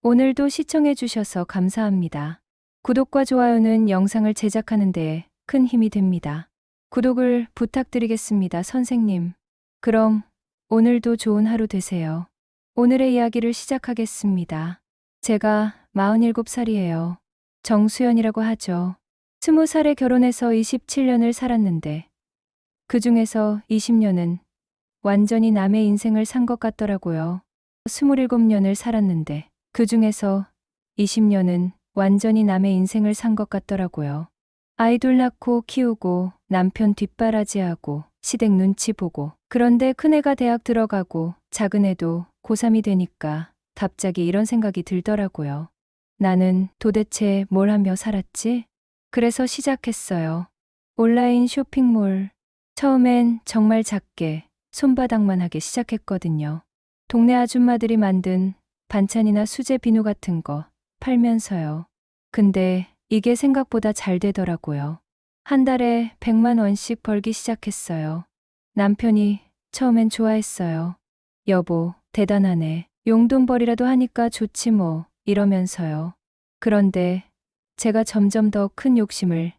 오늘도 시청해주셔서 감사합니다. 구독과 좋아요는 영상을 제작하는 데 큰 힘이 됩니다. 구독을 부탁드리겠습니다, 선생님. 그럼 오늘도 좋은 하루 되세요. 오늘의 이야기를 시작하겠습니다. 제가 47살이에요. 정수연이라고 하죠. 20살에 결혼해서 27년을 살았는데 그 중에서 20년은 완전히 남의 인생을 산 것 같더라고요. 27년을 살았는데 그 중에서 20년은 완전히 남의 인생을 산 것 같더라고요. 아이돌 낳고 키우고 남편 뒷바라지하고 시댁 눈치 보고, 그런데 큰애가 대학 들어가고 작은애도 고3이 되니까 갑자기 이런 생각이 들더라고요. 나는 도대체 뭘 하며 살았지? 그래서 시작했어요. 온라인 쇼핑몰. 처음엔 정말 작게 손바닥만 하게 시작했거든요. 동네 아줌마들이 만든 반찬이나 수제 비누 같은 거 팔면서요. 근데 이게 생각보다 잘 되더라고요. 한 달에 100만 원씩 벌기 시작했어요. 남편이 처음엔 좋아했어요. 여보, 대단하네. 용돈벌이라도 하니까 좋지 뭐, 이러면서요. 그런데 제가 점점 더 큰 욕심을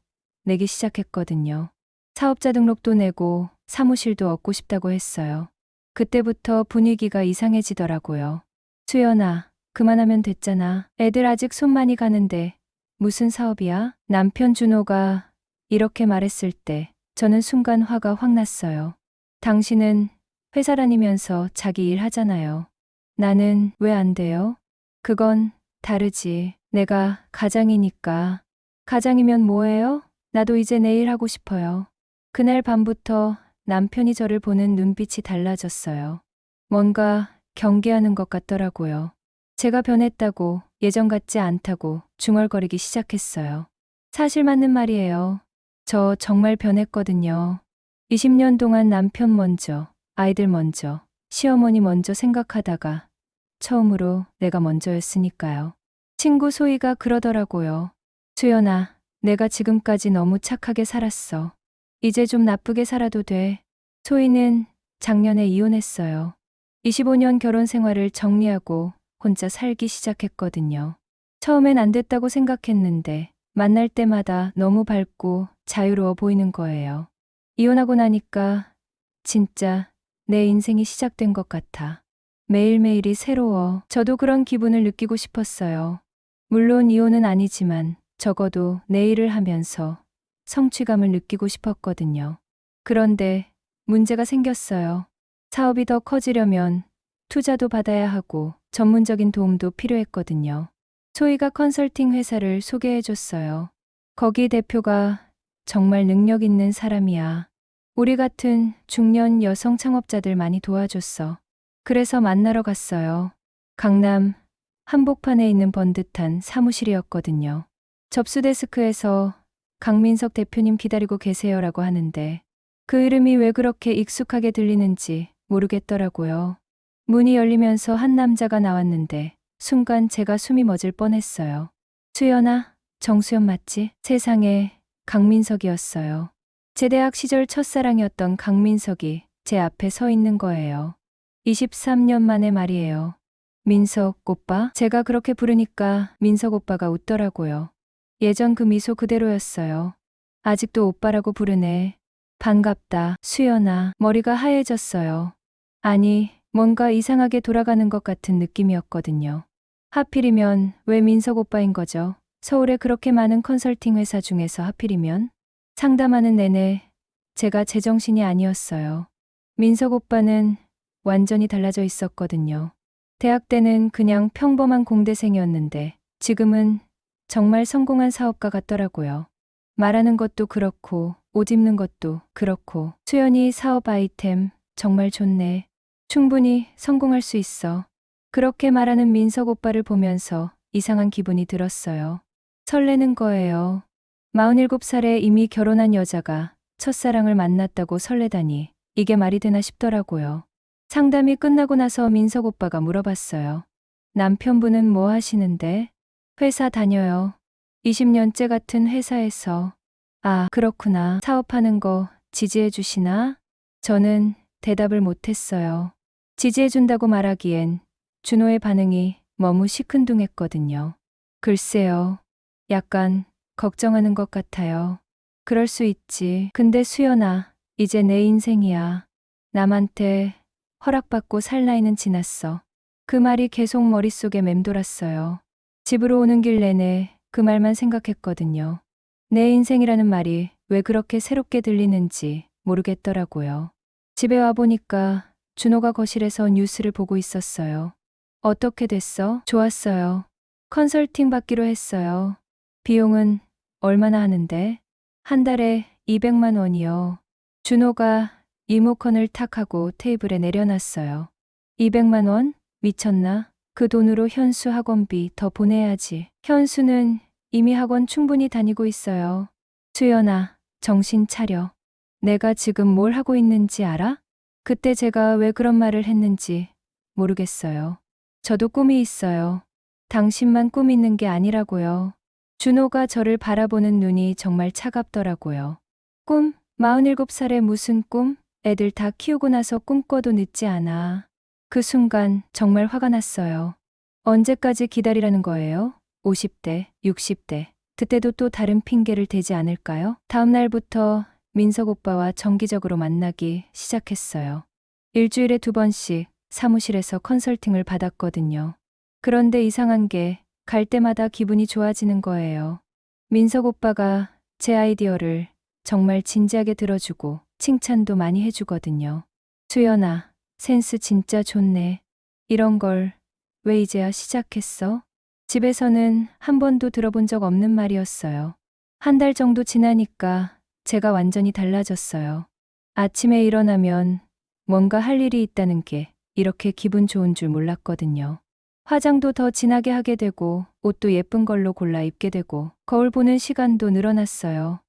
내기 시작했거든요. 사업자 등록도 내고 사무실도 얻고 싶다고 했어요. 그때부터 분위기가 이상해지더라고요. 수연아, 그만하면 됐잖아. 애들 아직 손 많이 가는데 무슨 사업이야? 남편 준호가 이렇게 말했을 때 저는 순간 화가 확 났어요. 당신은 회사 다니면서 자기 일 하잖아요. 나는 왜 안 돼요? 그건 다르지. 내가 가장이니까. 가장이면 뭐예요? 나도 이제 내 일 하고 싶어요. 그날 밤부터 남편이 저를 보는 눈빛이 달라졌어요. 뭔가 경계하는 것 같더라고요. 제가 변했다고, 예전 같지 않다고 중얼거리기 시작했어요. 사실 맞는 말이에요. 저 정말 변했거든요. 20년 동안 남편 먼저, 아이들 먼저, 시어머니 먼저 생각하다가 처음으로 내가 먼저였으니까요. 친구 소희가 그러더라고요. 수연아, 내가 지금까지 너무 착하게 살았어. 이제 좀 나쁘게 살아도 돼. 소희는 작년에 이혼했어요. 25년 결혼 생활을 정리하고 혼자 살기 시작했거든요. 처음엔 안 됐다고 생각했는데 만날 때마다 너무 밝고 자유로워 보이는 거예요. 이혼하고 나니까 진짜 내 인생이 시작된 것 같아. 매일매일이 새로워. 저도 그런 기분을 느끼고 싶었어요. 물론 이혼은 아니지만 적어도 내 일을 하면서 성취감을 느끼고 싶었거든요. 그런데 문제가 생겼어요. 사업이 더 커지려면 투자도 받아야 하고 전문적인 도움도 필요했거든요. 소희가 컨설팅 회사를 소개해줬어요. 거기 대표가 정말 능력 있는 사람이야. 우리 같은 중년 여성 창업자들 많이 도와줬어. 그래서 만나러 갔어요. 강남 한복판에 있는 번듯한 사무실이었거든요. 접수 데스크에서 강민석 대표님 기다리고 계세요라고 하는데 그 이름이 왜 그렇게 익숙하게 들리는지 모르겠더라고요. 문이 열리면서 한 남자가 나왔는데 순간 제가 숨이 멎을 뻔했어요. 수연아, 정수연 맞지? 세상에, 강민석이었어요. 제 대학 시절 첫사랑이었던 강민석이 제 앞에 서 있는 거예요. 23년 만에 말이에요. 민석 오빠? 제가 그렇게 부르니까 민석 오빠가 웃더라고요. 예전 그 미소 그대로였어요. 아직도 오빠라고 부르네. 반갑다, 수연아. 머리가 하얘졌어요. 아니, 뭔가 이상하게 돌아가는 것 같은 느낌이었거든요. 하필이면 왜 민석 오빠인 거죠? 서울에 그렇게 많은 컨설팅 회사 중에서 하필이면? 상담하는 내내 제가 제정신이 아니었어요. 민석 오빠는 완전히 달라져 있었거든요. 대학 때는 그냥 평범한 공대생이었는데 지금은 정말 성공한 사업가 같더라고요. 말하는 것도 그렇고 옷 입는 것도 그렇고. 수연이 사업 아이템 정말 좋네. 충분히 성공할 수 있어. 그렇게 말하는 민석 오빠를 보면서 이상한 기분이 들었어요. 설레는 거예요. 47살에 이미 결혼한 여자가 첫사랑을 만났다고 설레다니 이게 말이 되나 싶더라고요. 상담이 끝나고 나서 민석 오빠가 물어봤어요. 남편분은 뭐 하시는데? 회사 다녀요. 20년째 같은 회사에서. 아, 그렇구나. 사업하는 거 지지해 주시나? 저는 대답을 못했어요. 지지해 준다고 말하기엔 준호의 반응이 너무 시큰둥했거든요. 글쎄요. 약간 걱정하는 것 같아요. 그럴 수 있지. 근데 수연아, 이제 내 인생이야. 남한테 허락받고 살 나이는 지났어. 그 말이 계속 머릿속에 맴돌았어요. 집으로 오는 길 내내 그 말만 생각했거든요. 내 인생이라는 말이 왜 그렇게 새롭게 들리는지 모르겠더라고요. 집에 와보니까 준호가 거실에서 뉴스를 보고 있었어요. 어떻게 됐어? 좋았어요. 컨설팅 받기로 했어요. 비용은 얼마나 하는데? 한 달에 200만 원이요. 준호가 리모컨을 탁 하고 테이블에 내려놨어요. 200만 원? 미쳤나? 그 돈으로 현수 학원비 더 보내야지. 현수는 이미 학원 충분히 다니고 있어요. 수연아, 정신 차려. 내가 지금 뭘 하고 있는지 알아? 그때 제가 왜 그런 말을 했는지 모르겠어요. 저도 꿈이 있어요. 당신만 꿈 있는 게 아니라고요. 준호가 저를 바라보는 눈이 정말 차갑더라고요. 꿈? 47살에 무슨 꿈? 애들 다 키우고 나서 꿈꿔도 늦지 않아. 그 순간 정말 화가 났어요. 언제까지 기다리라는 거예요? 50대, 60대. 그때도 또 다른 핑계를 대지 않을까요? 다음 날부터 민석 오빠와 정기적으로 만나기 시작했어요. 일주일에 2번씩 사무실에서 컨설팅을 받았거든요. 그런데 이상한 게 갈 때마다 기분이 좋아지는 거예요. 민석 오빠가 제 아이디어를 정말 진지하게 들어주고 칭찬도 많이 해주거든요. 수연아, 센스 진짜 좋네. 이런 걸 왜 이제야 시작했어? 집에서는 한 번도 들어본 적 없는 말이었어요. 한 달 정도 지나니까 제가 완전히 달라졌어요. 아침에 일어나면 뭔가 할 일이 있다는 게 이렇게 기분 좋은 줄 몰랐거든요. 화장도 더 진하게 하게 되고 옷도 예쁜 걸로 골라 입게 되고 거울 보는 시간도 늘어났어요.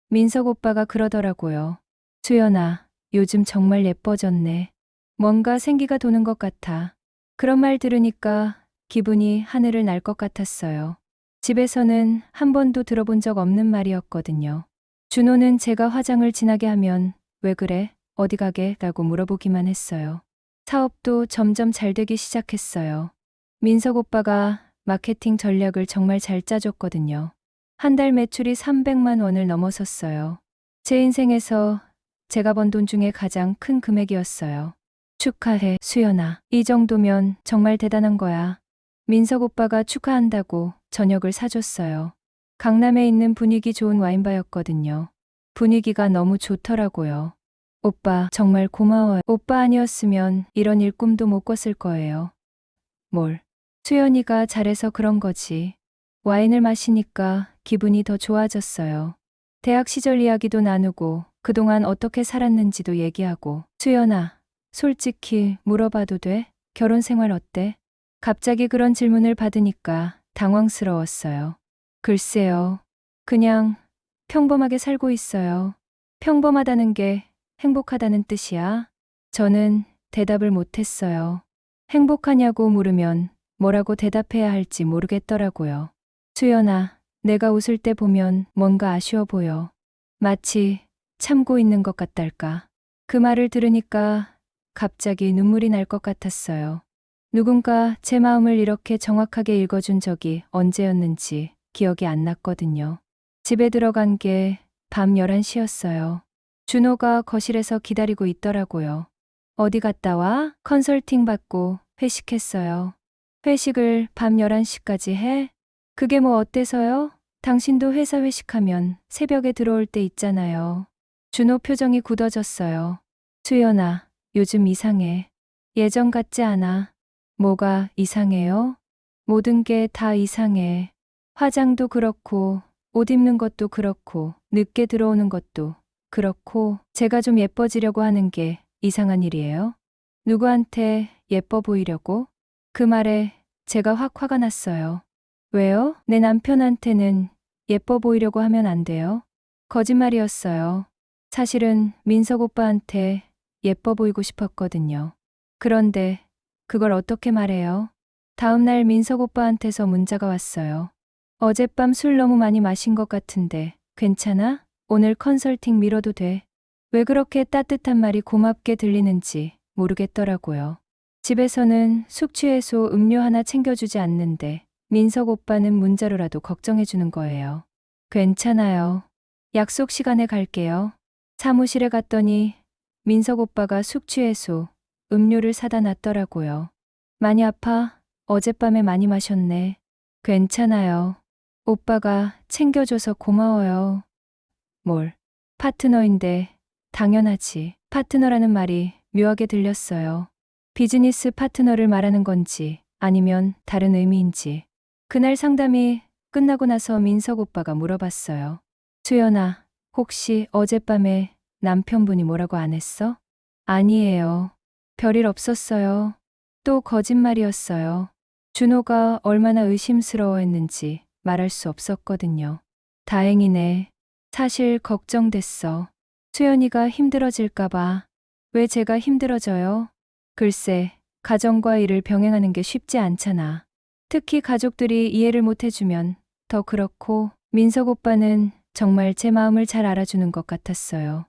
민석 오빠가 그러더라고요. 수연아, 요즘 정말 예뻐졌네. 뭔가 생기가 도는 것 같아. 그런 말 들으니까 기분이 하늘을 날 것 같았어요. 집에서는 한 번도 들어본 적 없는 말이었거든요. 준호는 제가 화장을 진하게 하면 왜 그래? 어디 가게? 라고 물어보기만 했어요. 사업도 점점 잘 되기 시작했어요. 민석 오빠가 마케팅 전략을 정말 잘 짜줬거든요. 한 달 매출이 300만 원을 넘어섰어요. 제 인생에서 제가 번 돈 중에 가장 큰 금액이었어요. 축하해, 수연아. 이 정도면 정말 대단한 거야. 민석 오빠가 축하한다고 저녁을 사줬어요. 강남에 있는 분위기 좋은 와인바였거든요. 분위기가 너무 좋더라고요. 오빠, 정말 고마워요. 오빠 아니었으면 이런 일 꿈도 못 꿨을 거예요. 뭘? 수연이가 잘해서 그런 거지. 와인을 마시니까 기분이 더 좋아졌어요. 대학 시절 이야기도 나누고 그동안 어떻게 살았는지도 얘기하고. 수연아, 솔직히 물어봐도 돼? 결혼 생활 어때? 갑자기 그런 질문을 받으니까 당황스러웠어요. 글쎄요. 그냥 평범하게 살고 있어요. 평범하다는 게 행복하다는 뜻이야? 저는 대답을 못했어요. 행복하냐고 물으면 뭐라고 대답해야 할지 모르겠더라고요. 수연아, 내가 웃을 때 보면 뭔가 아쉬워 보여. 마치 참고 있는 것 같달까. 그 말을 들으니까 갑자기 눈물이 날 것 같았어요. 누군가 제 마음을 이렇게 정확하게 읽어준 적이 언제였는지 기억이 안 났거든요. 집에 들어간 게 밤 11시였어요. 준호가 거실에서 기다리고 있더라고요. 어디 갔다 와? 컨설팅 받고 회식했어요. 회식을 밤 11시까지 해? 그게 뭐 어때서요? 당신도 회사 회식하면 새벽에 들어올 때 있잖아요. 준호 표정이 굳어졌어요. 수연아, 요즘 이상해. 예전 같지 않아. 뭐가 이상해요? 모든 게 다 이상해. 화장도 그렇고, 옷 입는 것도 그렇고, 늦게 들어오는 것도 그렇고, 제가 좀 예뻐지려고 하는 게 이상한 일이에요? 누구한테 예뻐 보이려고? 그 말에 제가 확 화가 났어요. 왜요? 내 남편한테는 예뻐 보이려고 하면 안 돼요? 거짓말이었어요. 사실은 민석 오빠한테 예뻐 보이고 싶었거든요. 그런데 그걸 어떻게 말해요? 다음 날 민석 오빠한테서 문자가 왔어요. 어젯밤 술 너무 많이 마신 것 같은데 괜찮아? 오늘 컨설팅 미뤄도 돼. 왜 그렇게 따뜻한 말이 고맙게 들리는지 모르겠더라고요. 집에서는 숙취해소 음료 하나 챙겨주지 않는데 민석 오빠는 문자로라도 걱정해주는 거예요. 괜찮아요. 약속 시간에 갈게요. 사무실에 갔더니 민석 오빠가 숙취해소 음료를 사다 놨더라고요. 많이 아파? 어젯밤에 많이 마셨네. 괜찮아요. 오빠가 챙겨줘서 고마워요. 뭘? 파트너인데 당연하지. 파트너라는 말이 묘하게 들렸어요. 비즈니스 파트너를 말하는 건지 아니면 다른 의미인지. 그날 상담이 끝나고 나서 민석 오빠가 물어봤어요. 수연아, 혹시 어젯밤에 남편분이 뭐라고 안 했어? 아니에요. 별일 없었어요. 또 거짓말이었어요. 준호가 얼마나 의심스러워했는지 말할 수 없었거든요. 다행이네. 사실 걱정됐어. 수연이가 힘들어질까봐. 왜 제가 힘들어져요? 글쎄, 가정과 일을 병행하는 게 쉽지 않잖아. 특히 가족들이 이해를 못 해주면 더 그렇고, 민석 오빠는 정말 제 마음을 잘 알아주는 것 같았어요.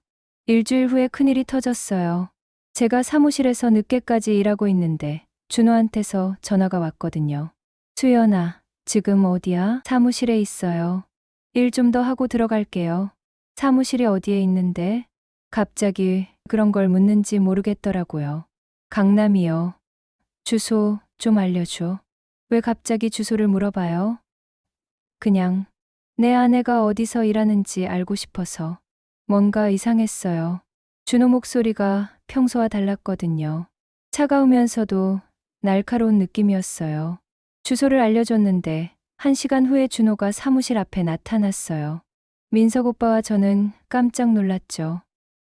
일주일 후에 큰일이 터졌어요. 제가 사무실에서 늦게까지 일하고 있는데 준호한테서 전화가 왔거든요. 수연아, 지금 어디야? 사무실에 있어요. 일 좀 더 하고 들어갈게요. 사무실이 어디에 있는데? 갑자기 그런 걸 묻는지 모르겠더라고요. 강남이요. 주소 좀 알려줘. 왜 갑자기 주소를 물어봐요? 그냥 내 아내가 어디서 일하는지 알고 싶어서. 뭔가 이상했어요. 준호 목소리가 평소와 달랐거든요. 차가우면서도 날카로운 느낌이었어요. 주소를 알려줬는데 1시간 후에 준호가 사무실 앞에 나타났어요. 민석 오빠와 저는 깜짝 놀랐죠.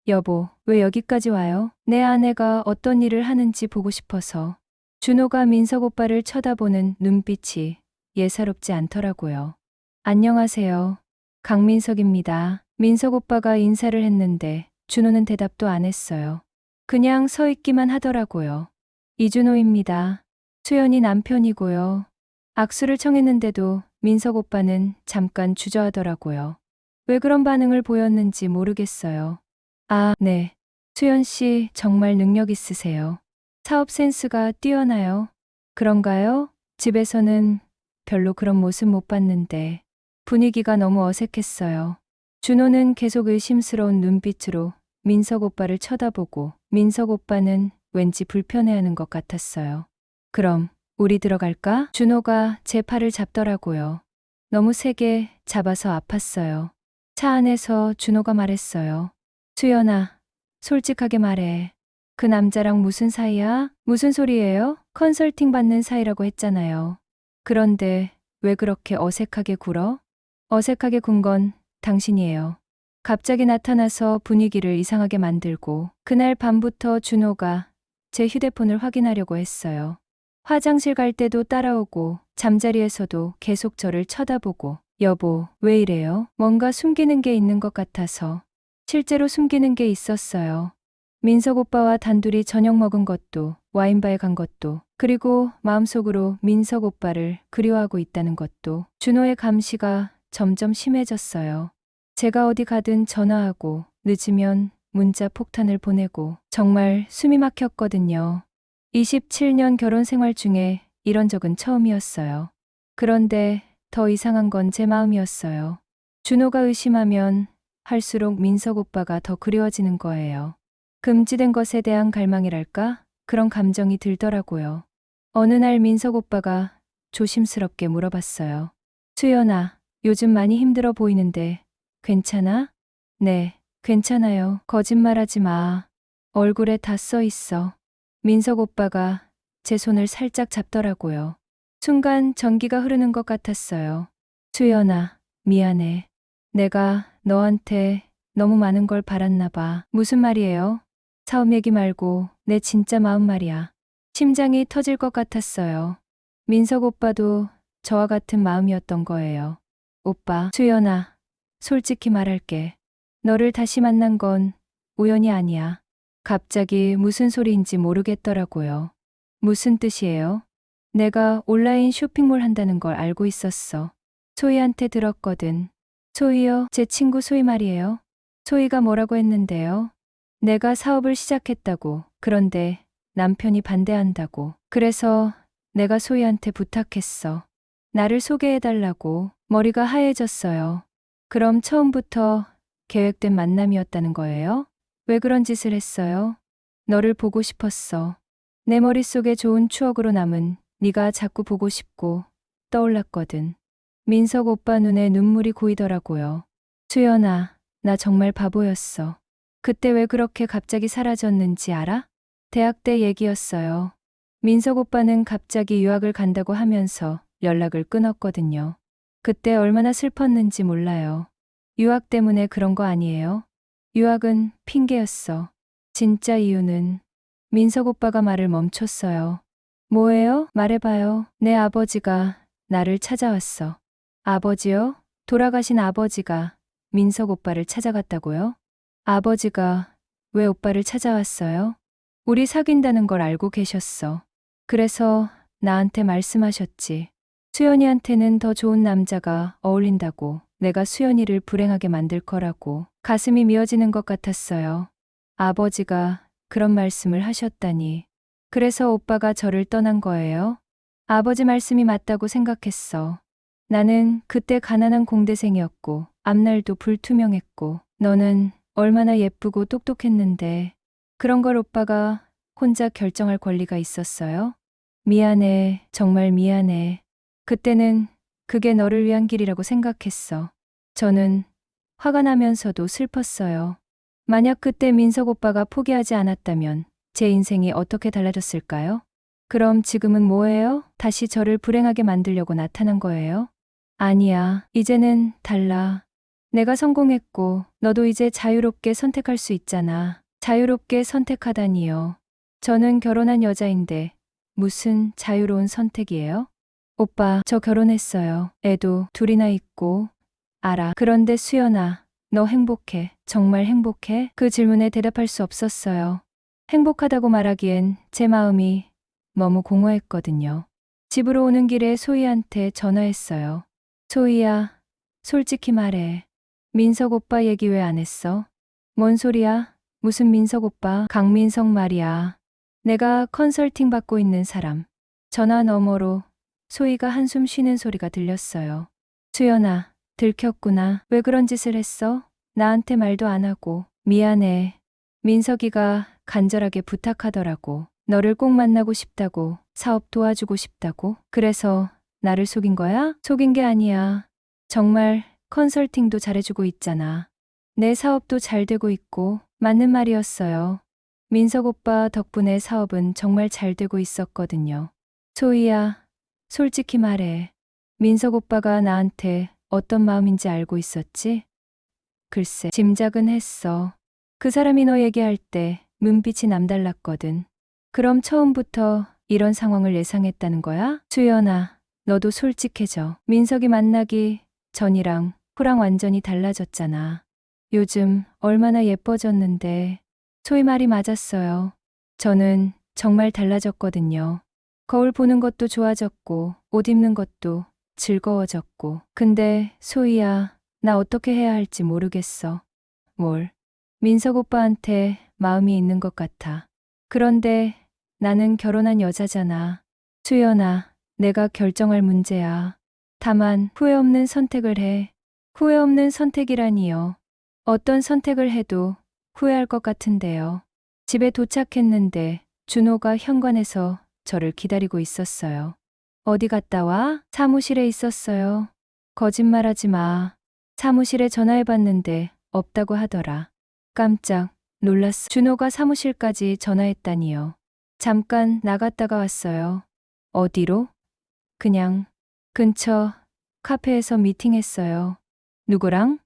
여보, 왜 여기까지 와요? 내 아내가 어떤 일을 하는지 보고 싶어서. 준호가 민석 오빠를 쳐다보는 눈빛이 예사롭지 않더라고요. 안녕하세요. 강민석입니다. 민석 오빠가 인사를 했는데 준호는 대답도 안 했어요. 그냥 서 있기만 하더라고요. 이준호입니다. 수연이 남편이고요. 악수를 청했는데도 민석 오빠는 잠깐 주저하더라고요. 왜 그런 반응을 보였는지 모르겠어요. 아, 네. 수연 씨 정말 능력 있으세요. 사업 센스가 뛰어나요. 그런가요? 집에서는 별로 그런 모습 못 봤는데 분위기가 너무 어색했어요. 준호는 계속 의심스러운 눈빛으로 민석 오빠를 쳐다보고 민석 오빠는 왠지 불편해하는 것 같았어요. 그럼 우리 들어갈까? 준호가 제 팔을 잡더라고요. 너무 세게 잡아서 아팠어요. 차 안에서 준호가 말했어요. 수연아, 솔직하게 말해. 그 남자랑 무슨 사이야? 무슨 소리예요? 컨설팅 받는 사이라고 했잖아요. 그런데 왜 그렇게 어색하게 굴어? 어색하게 군 건 당신이에요. 갑자기 나타나서 분위기를 이상하게 만들고 그날 밤부터 준호가 제 휴대폰을 확인하려고 했어요. 화장실 갈 때도 따라오고 잠자리에서도 계속 저를 쳐다보고 여보, 왜 이래요? 뭔가 숨기는 게 있는 것 같아서. 실제로 숨기는 게 있었어요. 민석 오빠와 단둘이 저녁 먹은 것도 와인바에 간 것도 그리고 마음속으로 민석 오빠를 그리워하고 있다는 것도 준호의 감시가 점점 심해졌어요. 제가 어디 가든 전화하고 늦으면 문자 폭탄을 보내고 정말 숨이 막혔거든요. 27년 결혼 생활 중에 이런 적은 처음이었어요. 그런데 더 이상한 건 제 마음이었어요. 준호가 의심하면 할수록 민석 오빠가 더 그리워지는 거예요. 금지된 것에 대한 갈망이랄까? 그런 감정이 들더라고요. 어느 날 민석 오빠가 조심스럽게 물어봤어요. 수연아, 요즘 많이 힘들어 보이는데 괜찮아? 네, 괜찮아요. 거짓말하지 마. 얼굴에 다 써 있어. 민석 오빠가 제 손을 살짝 잡더라고요. 순간 전기가 흐르는 것 같았어요. 수연아, 미안해. 내가 너한테 너무 많은 걸 바랐나 봐. 무슨 말이에요? 사업 얘기 말고 내 진짜 마음 말이야. 심장이 터질 것 같았어요. 민석 오빠도 저와 같은 마음이었던 거예요. 오빠, 수연아, 솔직히 말할게. 너를 다시 만난 건 우연이 아니야. 갑자기 무슨 소리인지 모르겠더라고요. 무슨 뜻이에요? 내가 온라인 쇼핑몰 한다는 걸 알고 있었어. 소희한테 들었거든. 소희요? 제 친구 소희 말이에요. 소희가 뭐라고 했는데요? 내가 사업을 시작했다고. 그런데 남편이 반대한다고. 그래서 내가 소희한테 부탁했어. 나를 소개해달라고. 머리가 하얘졌어요. 그럼 처음부터 계획된 만남이었다는 거예요? 왜 그런 짓을 했어요? 너를 보고 싶었어. 내 머릿속에 좋은 추억으로 남은 네가 자꾸 보고 싶고 떠올랐거든. 민석 오빠 눈에 눈물이 고이더라고요. 수연아, 나 정말 바보였어. 그때 왜 그렇게 갑자기 사라졌는지 알아? 대학 때 얘기였어요. 민석 오빠는 갑자기 유학을 간다고 하면서 연락을 끊었거든요. 그때 얼마나 슬펐는지 몰라요. 유학 때문에 그런 거 아니에요? 유학은 핑계였어. 진짜 이유는 민석 오빠가 말을 멈췄어요. 뭐예요? 말해봐요. 내 아버지가 나를 찾아왔어. 아버지요? 돌아가신 아버지가 민석 오빠를 찾아갔다고요? 아버지가 왜 오빠를 찾아왔어요? 우리 사귄다는 걸 알고 계셨어. 그래서 나한테 말씀하셨지. 수연이한테는 더 좋은 남자가 어울린다고. 내가 수연이를 불행하게 만들 거라고. 가슴이 미어지는 것 같았어요. 아버지가 그런 말씀을 하셨다니. 그래서 오빠가 저를 떠난 거예요? 아버지 말씀이 맞다고 생각했어. 나는 그때 가난한 공대생이었고 앞날도 불투명했고 너는 얼마나 예쁘고 똑똑했는데 그런 걸 오빠가 혼자 결정할 권리가 있었어요? 미안해, 정말 미안해. 그때는 그게 너를 위한 길이라고 생각했어. 저는 화가 나면서도 슬펐어요. 만약 그때 민석 오빠가 포기하지 않았다면 제 인생이 어떻게 달라졌을까요? 그럼 지금은 뭐예요? 다시 저를 불행하게 만들려고 나타난 거예요? 아니야, 이제는 달라. 내가 성공했고 너도 이제 자유롭게 선택할 수 있잖아. 자유롭게 선택하다니요. 저는 결혼한 여자인데 무슨 자유로운 선택이에요? 오빠, 저 결혼했어요. 애도 둘이나 있고. 알아. 그런데 수연아, 너 행복해? 정말 행복해? 그 질문에 대답할 수 없었어요. 행복하다고 말하기엔 제 마음이 너무 공허했거든요. 집으로 오는 길에 소희한테 전화했어요. 소희야, 솔직히 말해. 민석 오빠 얘기 왜 안 했어? 뭔 소리야? 무슨 민석 오빠? 강민석 말이야. 내가 컨설팅 받고 있는 사람. 전화 너머로 소희가 한숨 쉬는 소리가 들렸어요. 수연아, 들켰구나. 왜 그런 짓을 했어? 나한테 말도 안 하고. 미안해. 민석이가 간절하게 부탁하더라고. 너를 꼭 만나고 싶다고. 사업 도와주고 싶다고. 그래서 나를 속인 거야? 속인 게 아니야. 정말 컨설팅도 잘해주고 있잖아. 내 사업도 잘 되고 있고 맞는 말이었어요. 민석 오빠 덕분에 사업은 정말 잘 되고 있었거든요. 소희야, 솔직히 말해. 민석 오빠가 나한테 어떤 마음인지 알고 있었지? 글쎄, 짐작은 했어. 그 사람이 너 얘기할 때 눈빛이 남달랐거든. 그럼 처음부터 이런 상황을 예상했다는 거야? 수연아, 너도 솔직해져. 민석이 만나기 전이랑 후랑 완전히 달라졌잖아. 요즘 얼마나 예뻐졌는데. 소희 말이 맞았어요. 저는 정말 달라졌거든요. 거울 보는 것도 좋아졌고, 옷 입는 것도 즐거워졌고. 근데 소희야, 나 어떻게 해야 할지 모르겠어. 뭘? 민석 오빠한테 마음이 있는 것 같아. 그런데 나는 결혼한 여자잖아. 수연아, 내가 결정할 문제야. 다만 후회 없는 선택을 해. 후회 없는 선택이라니요. 어떤 선택을 해도 후회할 것 같은데요. 집에 도착했는데 준호가 현관에서 저를 기다리고 있었어요. 어디 갔다 와? 사무실에 있었어요. 거짓말하지 마. 사무실에 전화해봤는데 없다고 하더라. 깜짝 놀랐어. 준호가 사무실까지 전화했다니요. 잠깐 나갔다가 왔어요. 어디로? 그냥 근처 카페에서 미팅했어요. 누구랑?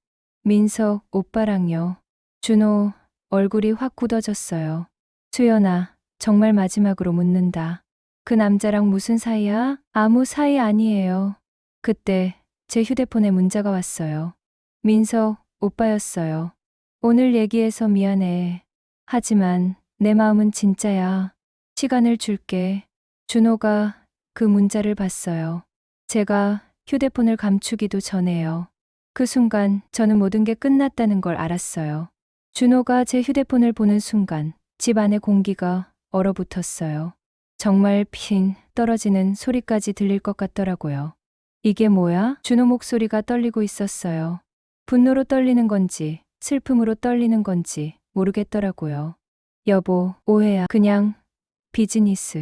민석 오빠랑요. 준호 얼굴이 확 굳어졌어요. 수연아, 정말 마지막으로 묻는다. 그 남자랑 무슨 사이야? 아무 사이 아니에요. 그때 제 휴대폰에 문자가 왔어요. 민석 오빠였어요. 오늘 얘기해서 미안해. 하지만 내 마음은 진짜야. 시간을 줄게. 준호가 그 문자를 봤어요. 제가 휴대폰을 감추기도 전에요. 그 순간 저는 모든 게 끝났다는 걸 알았어요. 준호가 제 휴대폰을 보는 순간 집 안의 공기가 얼어붙었어요. 정말 핀 떨어지는 소리까지 들릴 것 같더라고요. 이게 뭐야? 준호 목소리가 떨리고 있었어요. 분노로 떨리는 건지 슬픔으로 떨리는 건지 모르겠더라고요. 여보, 오해야. 그냥 비즈니스.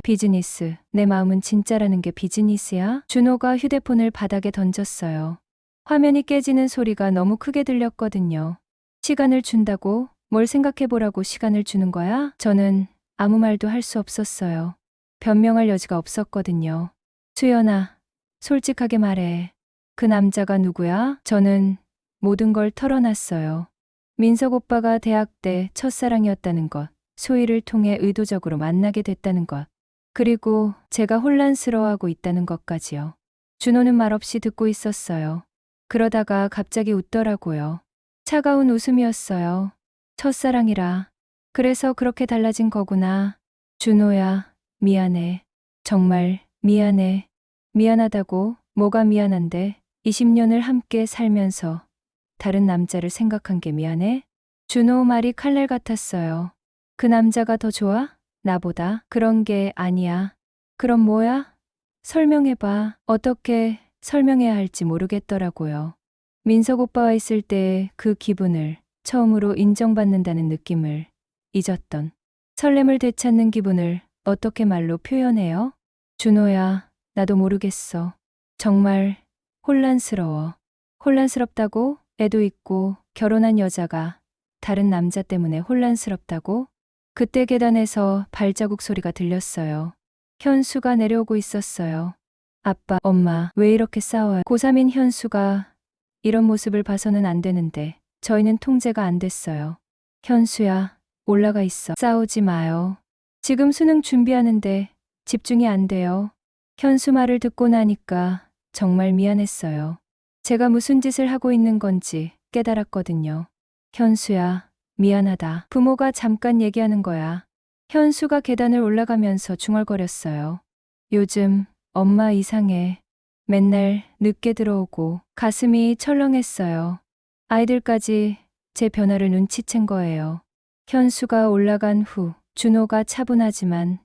내 마음은 진짜라는 게 비즈니스야? 준호가 휴대폰을 바닥에 던졌어요. 화면이 깨지는 소리가 너무 크게 들렸거든요. 시간을 준다고? 뭘 생각해보라고 시간을 주는 거야? 저는 아무 말도 할 수 없었어요. 변명할 여지가 없었거든요. 수연아, 솔직하게 말해. 그 남자가 누구야? 저는 모든 걸 털어놨어요. 민석 오빠가 대학 때 첫사랑이었다는 것, 소희를 통해 의도적으로 만나게 됐다는 것, 그리고 제가 혼란스러워하고 있다는 것까지요. 준호는 말없이 듣고 있었어요. 그러다가 갑자기 웃더라고요. 차가운 웃음이었어요. 첫사랑이라. 그래서 그렇게 달라진 거구나. 준호야, 미안해. 정말 미안해. 미안하다고? 뭐가 미안한데? 20년을 함께 살면서 다른 남자를 생각한 게 미안해? 준호 말이 칼날 같았어요. 그 남자가 더 좋아? 나보다? 그런 게 아니야. 그럼 뭐야? 설명해봐. 어떻게 설명해야 할지 모르겠더라고요. 민석 오빠와 있을 때 그 기분을, 처음으로 인정받는다는 느낌을 잊었던, 설렘을 되찾는 기분을 어떻게 말로 표현해요? 준호야, 나도 모르겠어. 정말 혼란스러워. 혼란스럽다고? 애도 있고 결혼한 여자가 다른 남자 때문에 혼란스럽다고? 그때 계단에서 발자국 소리가 들렸어요. 현수가 내려오고 있었어요. 아빠, 엄마, 왜 이렇게 싸워요? 고3인 현수가 이런 모습을 봐서는 안 되는데 저희는 통제가 안 됐어요. 현수야, 올라가 있어. 싸우지 마요. 지금 수능 준비하는데 집중이 안 돼요. 현수 말을 듣고 나니까 정말 미안했어요. 제가 무슨 짓을 하고 있는 건지 깨달았거든요. 현수야, 미안하다. 부모가 잠깐 얘기하는 거야. 현수가 계단을 올라가면서 중얼거렸어요. 요즘 엄마 이상해. 맨날 늦게 들어오고 가슴이 철렁했어요. 아이들까지 제 변화를 눈치챈 거예요. 현수가 올라간 후 준호가 차분하지만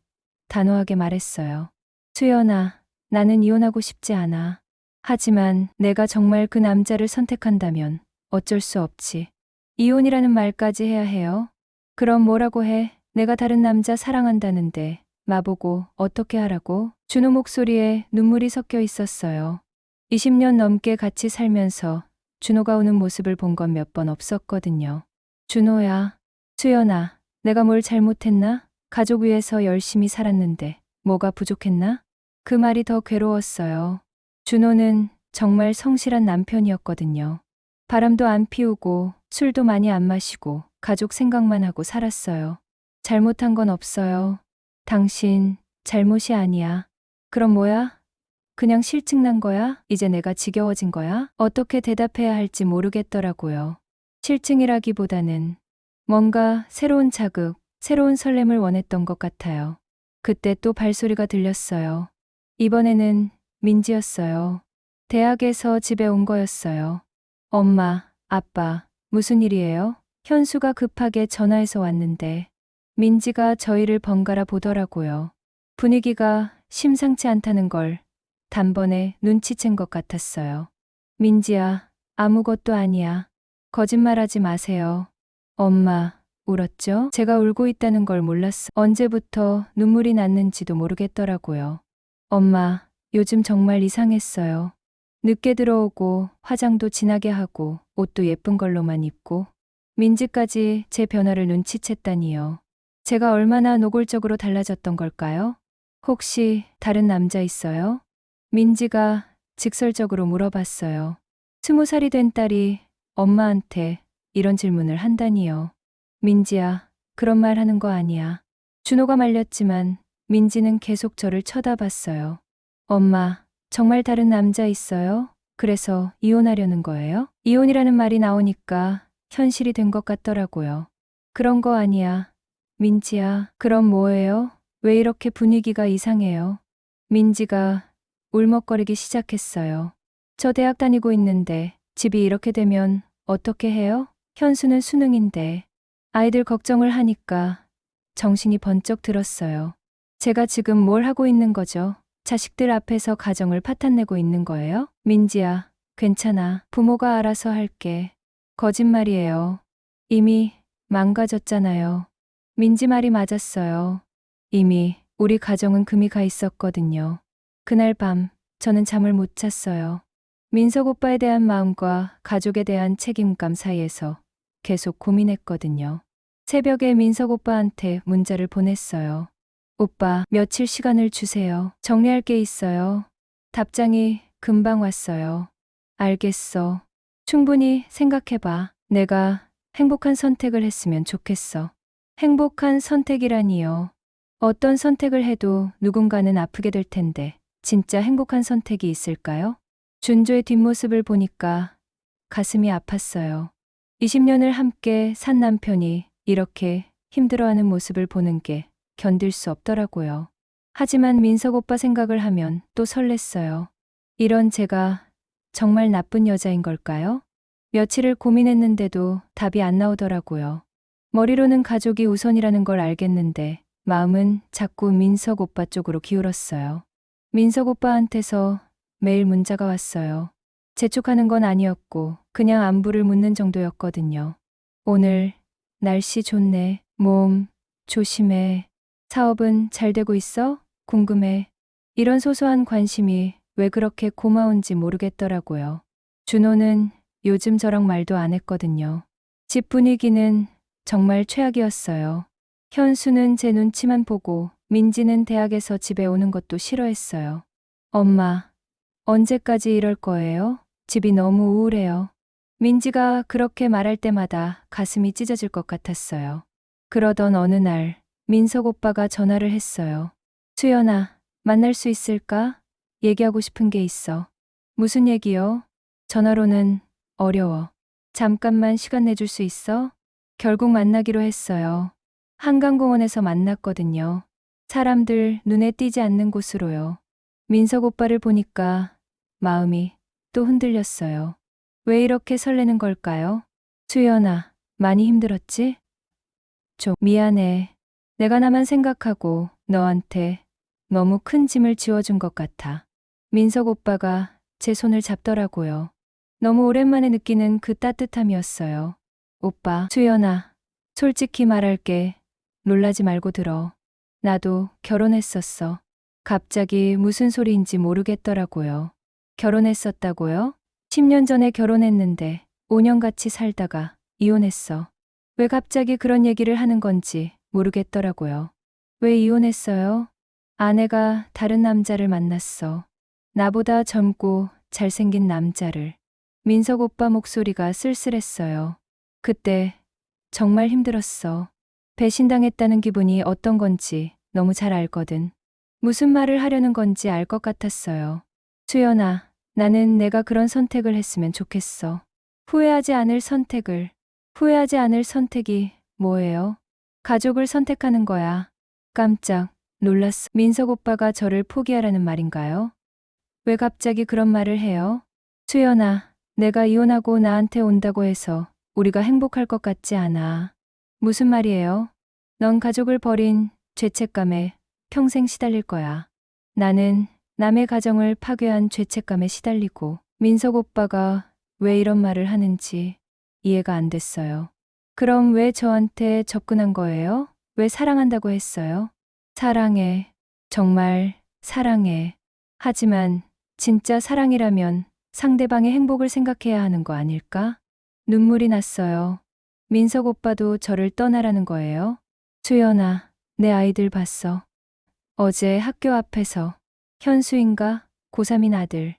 단호하게 말했어요. 수연아, 나는 이혼하고 싶지 않아. 하지만 내가 정말 그 남자를 선택한다면 어쩔 수 없지. 이혼이라는 말까지 해야 해요? 그럼 뭐라고 해? 내가 다른 남자 사랑한다는데 마보고 어떻게 하라고? 준호 목소리에 눈물이 섞여 있었어요. 20년 넘게 같이 살면서 준호가 우는 모습을 본 건 몇 번 없었거든요. 준호야, 수연아, 내가 뭘 잘못했나? 가족 위해서 열심히 살았는데 뭐가 부족했나? 그 말이 더 괴로웠어요. 준호는 정말 성실한 남편이었거든요. 바람도 안 피우고 술도 많이 안 마시고 가족 생각만 하고 살았어요. 잘못한 건 없어요. 당신 잘못이 아니야. 그럼 뭐야? 그냥 실증난 거야? 이제 내가 지겨워진 거야? 어떻게 대답해야 할지 모르겠더라고요. 실증이라기보다는 뭔가 새로운 자극, 새로운 설렘을 원했던 것 같아요. 그때 또 발소리가 들렸어요. 이번에는 민지였어요. 대학에서 집에 온 거였어요. 엄마, 아빠, 무슨 일이에요? 현수가 급하게 전화해서 왔는데 민지가 저희를 번갈아 보더라고요. 분위기가 심상치 않다는 걸 단번에 눈치챈 것 같았어요. 민지야, 아무것도 아니야. 거짓말하지 마세요. 엄마, 울었죠? 제가 울고 있다는 걸 몰랐어. 언제부터 눈물이 났는지도 모르겠더라고요. 엄마, 요즘 정말 이상했어요. 늦게 들어오고 화장도 진하게 하고 옷도 예쁜 걸로만 입고 민지까지 제 변화를 눈치챘다니요. 제가 얼마나 노골적으로 달라졌던 걸까요? 혹시 다른 남자 있어요? 민지가 직설적으로 물어봤어요. 20살이 된 딸이 엄마한테 이런 질문을 한다니요. 민지야, 그런 말 하는 거 아니야. 준호가 말렸지만 민지는 계속 저를 쳐다봤어요. 엄마, 정말 다른 남자 있어요? 그래서 이혼하려는 거예요? 이혼이라는 말이 나오니까 현실이 된 것 같더라고요. 그런 거 아니야. 민지야, 그럼 뭐예요? 왜 이렇게 분위기가 이상해요? 민지가 울먹거리기 시작했어요. 저 대학 다니고 있는데 집이 이렇게 되면 어떻게 해요? 현수는 수능인데 아이들 걱정을 하니까 정신이 번쩍 들었어요. 제가 지금 뭘 하고 있는 거죠? 자식들 앞에서 가정을 파탄내고 있는 거예요? 민지야, 괜찮아. 부모가 알아서 할게. 거짓말이에요. 이미 망가졌잖아요. 민지 말이 맞았어요. 이미 우리 가정은 금이 가 있었거든요. 그날 밤 저는 잠을 못 잤어요. 민석 오빠에 대한 마음과 가족에 대한 책임감 사이에서 계속 고민했거든요. 새벽에 민석 오빠한테 문자를 보냈어요. 오빠, 며칠 시간을 주세요. 정리할 게 있어요. 답장이 금방 왔어요. 알겠어. 충분히 생각해봐. 내가 행복한 선택을 했으면 좋겠어. 행복한 선택이라니요. 어떤 선택을 해도 누군가는 아프게 될 텐데 진짜 행복한 선택이 있을까요? 준조의 뒷모습을 보니까 가슴이 아팠어요. 20년을 함께 산 남편이 이렇게 힘들어하는 모습을 보는 게 견딜 수 없더라고요. 하지만 민석 오빠 생각을 하면 또 설렜어요. 이런 제가 정말 나쁜 여자인 걸까요? 며칠을 고민했는데도 답이 안 나오더라고요. 머리로는 가족이 우선이라는 걸 알겠는데 마음은 자꾸 민석 오빠 쪽으로 기울었어요. 민석 오빠한테서 매일 문자가 왔어요. 재촉하는 건 아니었고 그냥 안부를 묻는 정도였거든요. 오늘 날씨 좋네. 몸 조심해. 사업은 잘 되고 있어? 궁금해. 이런 소소한 관심이 왜 그렇게 고마운지 모르겠더라고요. 준호는 요즘 저랑 말도 안 했거든요. 집 분위기는 정말 최악이었어요. 현수는 제 눈치만 보고 민지는 대학에서 집에 오는 것도 싫어했어요. 엄마, 언제까지 이럴 거예요? 집이 너무 우울해요. 민지가 그렇게 말할 때마다 가슴이 찢어질 것 같았어요. 그러던 어느 날 민석 오빠가 전화를 했어요. 수연아, 만날 수 있을까? 얘기하고 싶은 게 있어. 무슨 얘기요? 전화로는 어려워. 잠깐만 시간 내줄 수 있어? 결국 만나기로 했어요. 한강공원에서 만났거든요. 사람들 눈에 띄지 않는 곳으로요. 민석 오빠를 보니까 마음이 또 흔들렸어요. 왜 이렇게 설레는 걸까요? 수연아, 많이 힘들었지? 좀 미안해. 내가 나만 생각하고 너한테 너무 큰 짐을 지워준 것 같아. 민석 오빠가 제 손을 잡더라고요. 너무 오랜만에 느끼는 그 따뜻함이었어요. 오빠, 수연아, 솔직히 말할게. 놀라지 말고 들어. 나도 결혼했었어. 갑자기 무슨 소리인지 모르겠더라고요. 결혼했었다고요? 10년 전에 결혼했는데 5년 같이 살다가 이혼했어. 왜 갑자기 그런 얘기를 하는 건지 모르겠더라고요. 왜 이혼했어요? 아내가 다른 남자를 만났어. 나보다 젊고 잘생긴 남자를. 민석 오빠 목소리가 쓸쓸했어요. 그때 정말 힘들었어. 배신당했다는 기분이 어떤 건지 너무 잘 알거든. 무슨 말을 하려는 건지 알 것 같았어요. 수연아, 나는 내가 그런 선택을 했으면 좋겠어. 후회하지 않을 선택을. 후회하지 않을 선택이 뭐예요? 가족을 선택하는 거야. 깜짝 놀랐어. 민석 오빠가 저를 포기하라는 말인가요? 왜 갑자기 그런 말을 해요? 수연아, 내가 이혼하고 나한테 온다고 해서 우리가 행복할 것 같지 않아. 무슨 말이에요? 넌 가족을 버린 죄책감에 평생 시달릴 거야. 나는 남의 가정을 파괴한 죄책감에 시달리고 민석 오빠가 왜 이런 말을 하는지 이해가 안 됐어요. 그럼 왜 저한테 접근한 거예요? 왜 사랑한다고 했어요? 사랑해. 정말 사랑해. 하지만 진짜 사랑이라면 상대방의 행복을 생각해야 하는 거 아닐까? 눈물이 났어요. 민석 오빠도 저를 떠나라는 거예요? 수연아, 내 아이들 봤어. 어제 학교 앞에서 현수인가? 고3인 아들.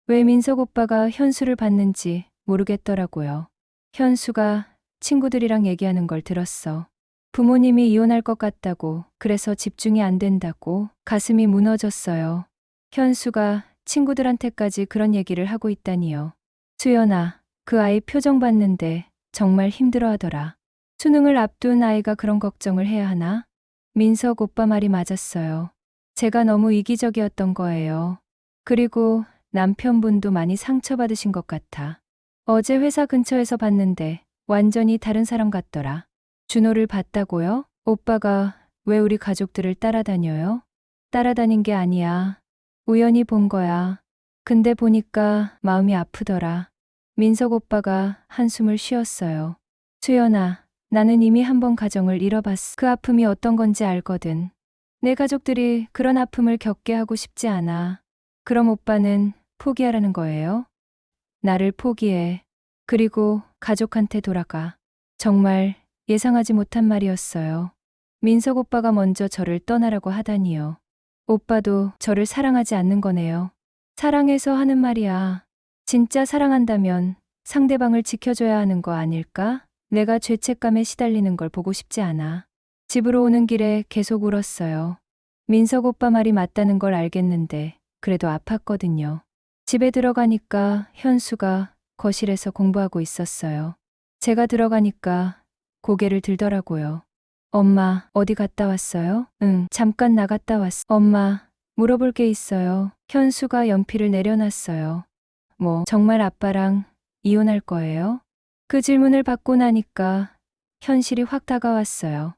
왜 민석 오빠가 현수를 봤는지 모르겠더라고요. 현수가 친구들이랑 얘기하는 걸 들었어. 부모님이 이혼할 것 같다고, 그래서 집중이 안 된다고. 가슴이 무너졌어요. 현수가 친구들한테까지 그런 얘기를 하고 있다니요. 수연아, 그 아이 표정 봤는데 정말 힘들어하더라. 수능을 앞둔 아이가 그런 걱정을 해야 하나? 민석 오빠 말이 맞았어요. 제가 너무 이기적이었던 거예요. 그리고 남편분도 많이 상처받으신 것 같아. 어제 회사 근처에서 봤는데 완전히 다른 사람 같더라. 준호를 봤다고요? 오빠가 왜 우리 가족들을 따라다녀요? 따라다닌 게 아니야. 우연히 본 거야. 근데 보니까 마음이 아프더라. 민석 오빠가 한숨을 쉬었어요. 수연아, 나는 이미 한 번 가정을 잃어봤어. 그 아픔이 어떤 건지 알거든. 내 가족들이 그런 아픔을 겪게 하고 싶지 않아. 그럼 오빠는 포기하라는 거예요? 나를 포기해. 그리고 가족한테 돌아가. 정말 예상하지 못한 말이었어요. 민석 오빠가 먼저 저를 떠나라고 하다니요. 오빠도 저를 사랑하지 않는 거네요. 사랑해서 하는 말이야. 진짜 사랑한다면 상대방을 지켜줘야 하는 거 아닐까? 내가 죄책감에 시달리는 걸 보고 싶지 않아. 집으로 오는 길에 계속 울었어요. 민석 오빠 말이 맞다는 걸 알겠는데 그래도 아팠거든요. 집에 들어가니까 현수가 거실에서 공부하고 있었어요. 제가 들어가니까 고개를 들더라고요. 엄마, 어디 갔다 왔어요? 응, 잠깐 나갔다 왔어. 엄마, 물어볼 게 있어요. 현수가 연필을 내려놨어요. 뭐, 정말 아빠랑 이혼할 거예요? 그 질문을 받고 나니까 현실이 확 다가왔어요.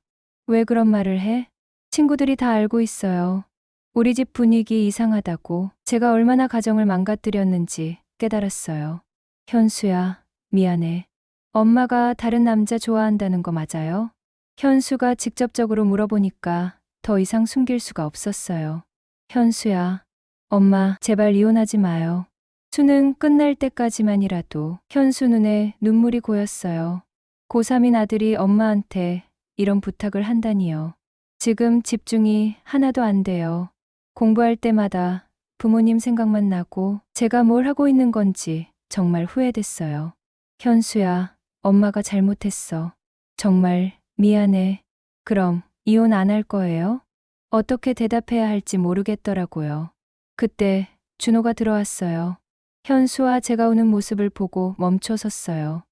왜 그런 말을 해? 친구들이 다 알고 있어요. 우리 집 분위기 이상하다고 제가 얼마나 가정을 망가뜨렸는지 깨달았어요. 현수야, 미안해. 엄마가 다른 남자 좋아한다는 거 맞아요? 현수가 직접적으로 물어보니까 더 이상 숨길 수가 없었어요. 현수야, 엄마, 제발 이혼하지 마요. 수능 끝날 때까지만이라도. 현수 눈에 눈물이 고였어요. 고3인 아들이 엄마한테 이런 부탁을 한다니요. 지금 집중이 하나도 안 돼요. 공부할 때마다 부모님 생각만 나고 제가 뭘 하고 있는 건지 정말 후회됐어요. 현수야, 엄마가 잘못했어. 정말 미안해. 그럼 이혼 안 할 거예요? 어떻게 대답해야 할지 모르겠더라고요. 그때 준호가 들어왔어요. 현수와 제가 우는 모습을 보고 멈춰 섰어요.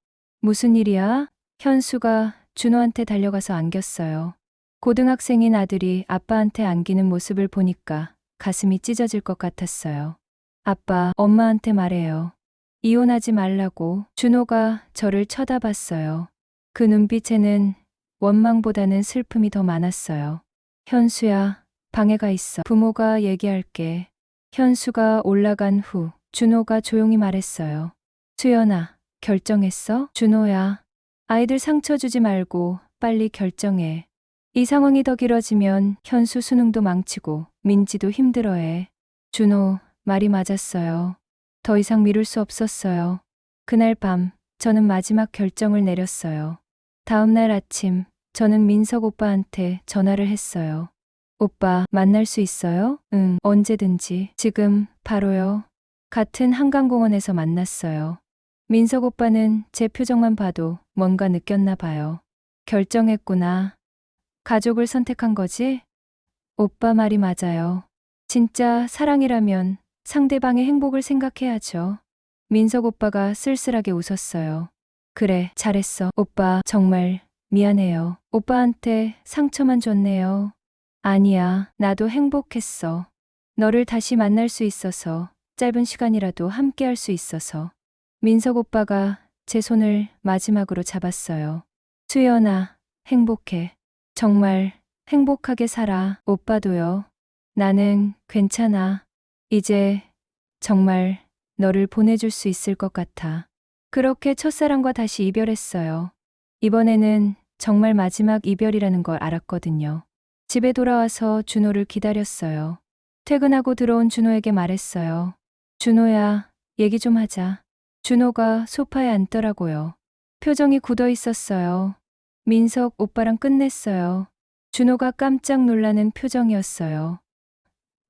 무슨 일이야? 현수가 준호한테 달려가서 안겼어요. 고등학생인 아들이 아빠한테 안기는 모습을 보니까 가슴이 찢어질 것 같았어요. 아빠, 엄마한테 말해요. 이혼하지 말라고. 준호가 저를 쳐다봤어요. 그 눈빛에는 원망보다는 슬픔이 더 많았어요. 현수야, 방해가 있어. 부모가 얘기할게. 현수가 올라간 후 준호가 조용히 말했어요. 수연아, 결정했어? 준호야, 아이들 상처 주지 말고 빨리 결정해. 이 상황이 더 길어지면 현수 수능도 망치고 민지도 힘들어해. 준호, 말이 맞았어요. 더 이상 미룰 수 없었어요. 그날 밤 저는 마지막 결정을 내렸어요. 다음 날 아침 저는 민석 오빠한테 전화를 했어요. 오빠, 만날 수 있어요? 응, 언제든지. 지금, 바로요. 같은 한강공원에서 만났어요. 민석 오빠는 제 표정만 봐도 뭔가 느꼈나 봐요. 결정했구나. 가족을 선택한 거지? 오빠 말이 맞아요. 진짜 사랑이라면 상대방의 행복을 생각해야죠. 민석 오빠가 쓸쓸하게 웃었어요. 그래, 잘했어. 오빠, 정말 미안해요. 오빠한테 상처만 줬네요. 아니야, 나도 행복했어. 너를 다시 만날 수 있어서, 짧은 시간이라도 함께 할 수 있어서. 민석 오빠가 제 손을 마지막으로 잡았어요. 수연아, 행복해. 정말 행복하게 살아. 오빠도요. 나는 괜찮아. 이제 정말 너를 보내줄 수 있을 것 같아. 그렇게 첫사랑과 다시 이별했어요. 이번에는 정말 마지막 이별이라는 걸 알았거든요. 집에 돌아와서 준호를 기다렸어요. 퇴근하고 들어온 준호에게 말했어요. 준호야, 얘기 좀 하자. 준호가 소파에 앉더라고요. 표정이 굳어 있었어요. 민석 오빠랑 끝냈어요. 준호가 깜짝 놀라는 표정이었어요.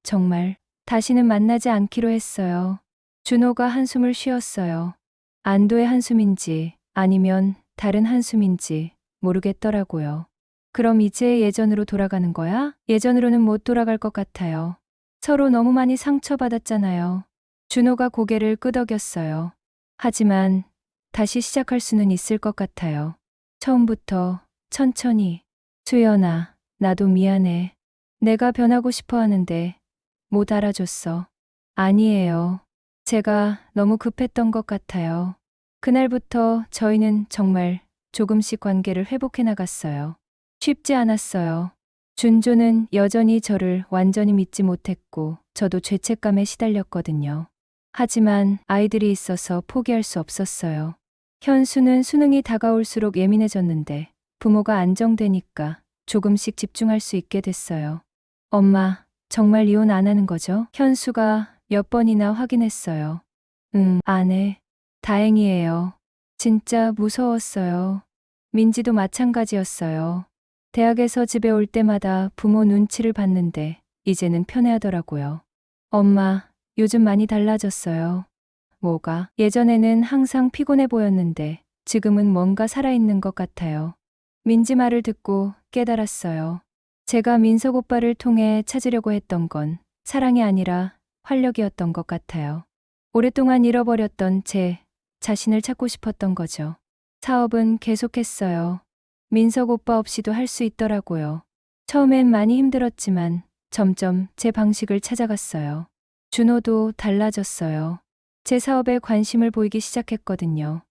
정말 다시는 만나지 않기로 했어요. 준호가 한숨을 쉬었어요. 안도의 한숨인지 아니면 다른 한숨인지 모르겠더라고요. 그럼 이제 예전으로 돌아가는 거야? 예전으로는 못 돌아갈 것 같아요. 서로 너무 많이 상처받았잖아요. 준호가 고개를 끄덕였어요. 하지만 다시 시작할 수는 있을 것 같아요. 처음부터 천천히. 수연아, 나도 미안해. 내가 변하고 싶어 하는데 못 알아줬어. 아니에요. 제가 너무 급했던 것 같아요. 그날부터 저희는 정말 조금씩 관계를 회복해 나갔어요. 쉽지 않았어요. 준조는 여전히 저를 완전히 믿지 못했고 저도 죄책감에 시달렸거든요. 하지만 아이들이 있어서 포기할 수 없었어요. 현수는 수능이 다가올수록 예민해졌는데 부모가 안정되니까 조금씩 집중할 수 있게 됐어요. 엄마, 정말 이혼 안 하는 거죠? 현수가 몇 번이나 확인했어요. 응, 안 해. 다행이에요. 진짜 무서웠어요. 민지도 마찬가지였어요. 대학에서 집에 올 때마다 부모 눈치를 봤는데 이제는 편해하더라고요. 엄마, 요즘 많이 달라졌어요. 뭐가? 예전에는 항상 피곤해 보였는데 지금은 뭔가 살아있는 것 같아요. 민지 말을 듣고 깨달았어요. 제가 민석 오빠를 통해 찾으려고 했던 건 사랑이 아니라 활력이었던 것 같아요. 오랫동안 잃어버렸던 제 자신을 찾고 싶었던 거죠. 사업은 계속했어요. 민석 오빠 없이도 할 수 있더라고요. 처음엔 많이 힘들었지만 점점 제 방식을 찾아갔어요. 준호도 달라졌어요. 제 사업에 관심을 보이기 시작했거든요.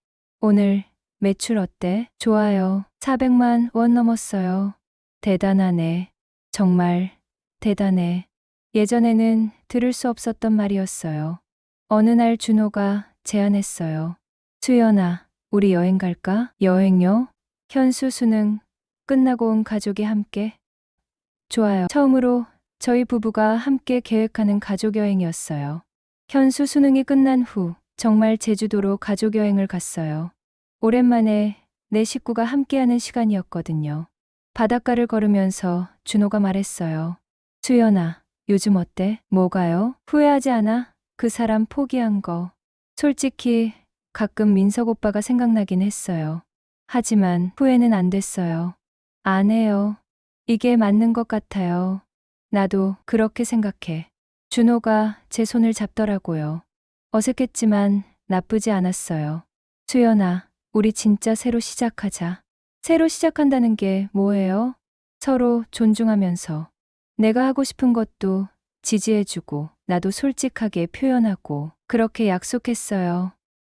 오늘 매출 어때? 좋아요. 400만 원 넘었어요. 대단하네. 정말 대단해. 예전에는 들을 수 없었던 말이었어요. 어느 날 준호가 제안했어요. 수연아, 우리 여행 갈까? 여행요? 현수 수능 끝나고 온 가족이 함께? 좋아요. 처음으로 저희 부부가 함께 계획하는 가족 여행이었어요. 현수 수능이 끝난 후 정말 제주도로 가족 여행을 갔어요. 오랜만에 내 식구가 함께하는 시간이었거든요. 바닷가를 걸으면서 준호가 말했어요. 수연아, 요즘 어때? 뭐가요? 후회하지 않아? 그 사람 포기한 거. 솔직히 가끔 민석 오빠가 생각나긴 했어요. 하지만 후회는 안 됐어요. 안 해요. 이게 맞는 것 같아요. 나도 그렇게 생각해. 준호가 제 손을 잡더라고요. 어색했지만 나쁘지 않았어요. 수연아, 우리 진짜 새로 시작하자. 새로 시작한다는 게 뭐예요? 서로 존중하면서 내가 하고 싶은 것도 지지해주고 나도 솔직하게 표현하고 그렇게 약속했어요.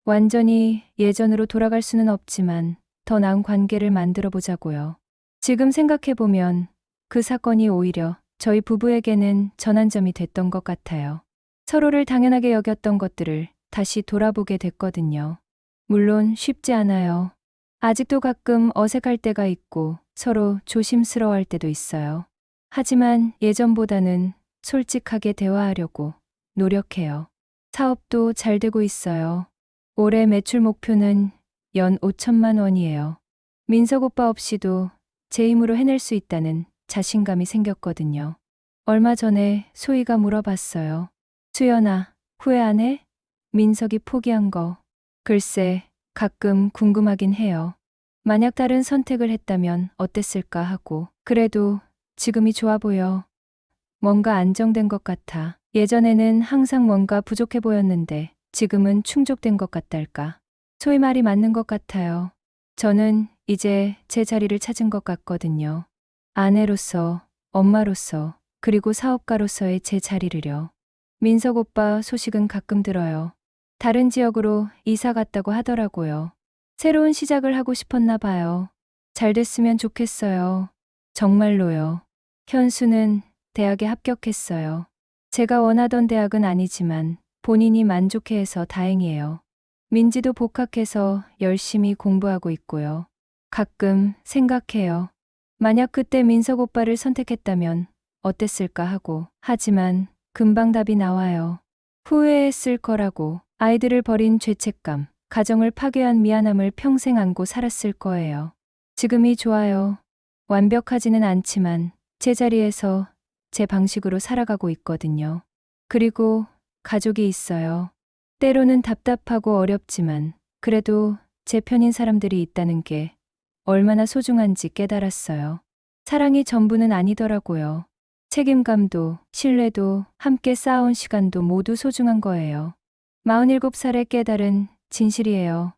완전히 예전으로 돌아갈 수는 없지만 더 나은 관계를 만들어 보자고요. 지금 생각해보면 그 사건이 오히려 저희 부부에게는 전환점이 됐던 것 같아요. 서로를 당연하게 여겼던 것들을 다시 돌아보게 됐거든요. 물론 쉽지 않아요. 아직도 가끔 어색할 때가 있고 서로 조심스러워할 때도 있어요. 하지만 예전보다는 솔직하게 대화하려고 노력해요. 사업도 잘 되고 있어요. 올해 매출 목표는 연 5천만 원이에요. 민석 오빠 없이도 제 힘으로 해낼 수 있다는 자신감이 생겼거든요. 얼마 전에 소희가 물어봤어요. 수연아, 후회 안 해? 민석이 포기한 거. 글쎄, 가끔 궁금하긴 해요. 만약 다른 선택을 했다면 어땠을까 하고. 그래도 지금이 좋아 보여. 뭔가 안정된 것 같아. 예전에는 항상 뭔가 부족해 보였는데 지금은 충족된 것 같달까. 소희 말이 맞는 것 같아요. 저는 이제 제 자리를 찾은 것 같거든요. 아내로서, 엄마로서, 그리고 사업가로서의 제 자리를요. 민석 오빠 소식은 가끔 들어요. 다른 지역으로 이사 갔다고 하더라고요. 새로운 시작을 하고 싶었나 봐요. 잘 됐으면 좋겠어요. 정말로요. 현수는 대학에 합격했어요. 제가 원하던 대학은 아니지만 본인이 만족해해서 다행이에요. 민지도 복학해서 열심히 공부하고 있고요. 가끔 생각해요. 만약 그때 민석 오빠를 선택했다면 어땠을까 하고. 하지만 금방 답이 나와요. 후회했을 거라고. 아이들을 버린 죄책감, 가정을 파괴한 미안함을 평생 안고 살았을 거예요. 지금이 좋아요. 완벽하지는 않지만 제 자리에서 제 방식으로 살아가고 있거든요. 그리고 가족이 있어요. 때로는 답답하고 어렵지만 그래도 제 편인 사람들이 있다는 게 얼마나 소중한지 깨달았어요. 사랑이 전부는 아니더라고요. 책임감도, 신뢰도, 함께 쌓아온 시간도 모두 소중한 거예요. 47살에 깨달은 진실이에요.